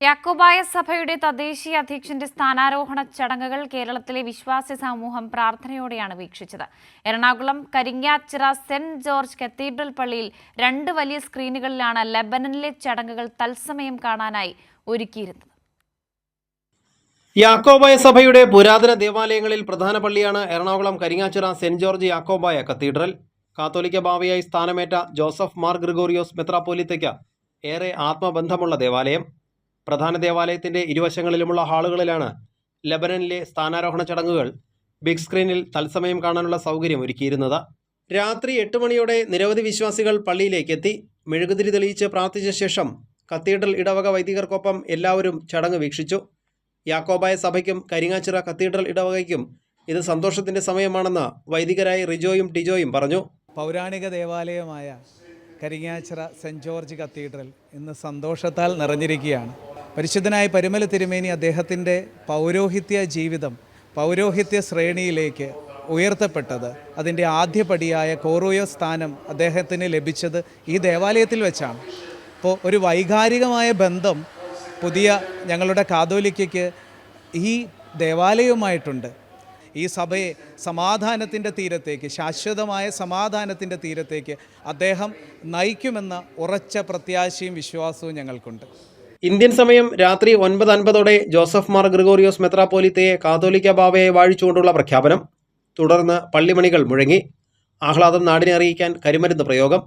യാക്കോബായ സഭയുടെ തദ്ദേശീയ അധ്യക്ഷന്റെ സ്ഥാനാരോഹണ ചടങ്ങുകൾ കേരളത്തിലെ വിശ്വാസി സമൂഹം പ്രാർത്ഥനയോടെയാണ് വീക്ഷിച്ചത്. Ernakulam Karingachira saint George cathedral പള്ളിയിൽ 2 വലിയ സ്ക്രീനുകളിലാണ് ലെബനനിലെ ചടങ്ങുകൾ തത്സമയം കാണാനായി ഒരുക്കിയിരുന്നത്. യാക്കോബായ സഭയുടെ പുരാതന ദേവാലയങ്ങളിൽ പ്രധാന പള്ളിയാണ് Ernakulam Karingachira saint George Yakobaya cathedral. കാത്തോലിക്ക ബാവയായി സ്ഥാനമേറ്റ ജോസഫ് മാർ ഗ്രിഗോറിയോസ് മെത്രാപ്പോലീത്തയ്ക്ക് ഏറെ ആത്മബന്ധമുള്ള ദേവാലയം. പ്രധാന ദേവാലയത്തിന്റെ ഇരുവശങ്ങളിലുമുള്ള ഹാളുകളിലാണ് ലെബനനിലെ സ്ഥാനാരോഹണ ചടങ്ങുകൾ ബിഗ് സ്ക്രീനിൽ തത്സമയം കാണാനുള്ള സൗകര്യം ഒരുക്കിയിരുന്നത്. രാത്രി 8 മണിയോടെ നിരവധി വിശ്വാസികൾ പള്ളിയിലേക്ക് എത്തി. മെഴുകുതിരി തെളിയിച്ച് പ്രാർത്ഥിച്ച ശേഷം കത്തീഡ്രൽ ഇടവക വൈദികർക്കൊപ്പം എല്ലാവരും ചടങ്ങ് വീക്ഷിച്ചു. യാക്കോബായ സഭയ്ക്കും കരിങ്ങാച്ചിറ കത്തീഡ്രൽ ഇടവകയ്ക്കും ഇത് സന്തോഷത്തിന്റെ സമയമാണെന്ന് വൈദികരായ റിജോയും ടിജോയും പറഞ്ഞു. പൗരാണിക ദേവാലയമായ കരിങ്ങാച്ചിറ സെന്റ് ജോർജ് കത്തീഡ്രൽ ഇന്ന് സന്തോഷത്താൽ നിറഞ്ഞിരിക്കുകയാണ്. പരിശുദ്ധനായ പരിമല തിരുമേനി അദ്ദേഹത്തിൻ്റെ പൗരോഹിത്യ ജീവിതം പൗരോഹിത്യ ശ്രേണിയിലേക്ക് ഉയർത്തപ്പെട്ടത്, അതിൻ്റെ ആദ്യപടിയായ കോറോയോ സ്ഥാനം അദ്ദേഹത്തിന് ലഭിച്ചത് ഈ ദേവാലയത്തിൽ വെച്ചാണ്. അപ്പോൾ ഒരു വൈകാരികമായ ബന്ധം പുതിയ ഞങ്ങളുടെ കാതോലിക്കയ്ക്ക് ഈ ദേവാലയവുമായിട്ടുണ്ട്. ഈ സഭയെ സമാധാനത്തിൻ്റെ തീരത്തേക്ക്, ശാശ്വതമായ സമാധാനത്തിൻ്റെ തീരത്തേക്ക് അദ്ദേഹം നയിക്കുമെന്ന ഉറച്ച പ്രത്യാശയും വിശ്വാസവും ഞങ്ങൾക്കുണ്ട്. ഇന്ത്യൻ സമയം രാത്രി 9:50 ജോസഫ് മാർ ഗ്രിഗോറിയോസ് മെത്രാപ്പോലീത്തയെ കാതോലിക്ക ബാവയെ വാഴിച്ചുകൊണ്ടുള്ള പ്രഖ്യാപനം. തുടർന്ന് പള്ളിമണികൾ മുഴങ്ങി. ആഹ്ലാദം നാടിനെ അറിയിക്കാൻ കരിമരുന്ന് പ്രയോഗം.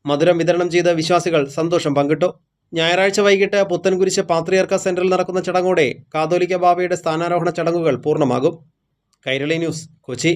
മധുരം വിതരണം ചെയ്ത വിശ്വാസികൾ സന്തോഷം പങ്കിട്ടു. ഞായറാഴ്ച വൈകിട്ട് പുത്തൻകുരിശ് പാത്രിയർക്ക സെന്ററിൽ നടക്കുന്ന ചടങ്ങോടെ കാതോലിക്ക ബാവയുടെ സ്ഥാനാരോഹണ ചടങ്ങുകൾ പൂർണ്ണമാകും. കൈരളി ന്യൂസ്, കൊച്ചി.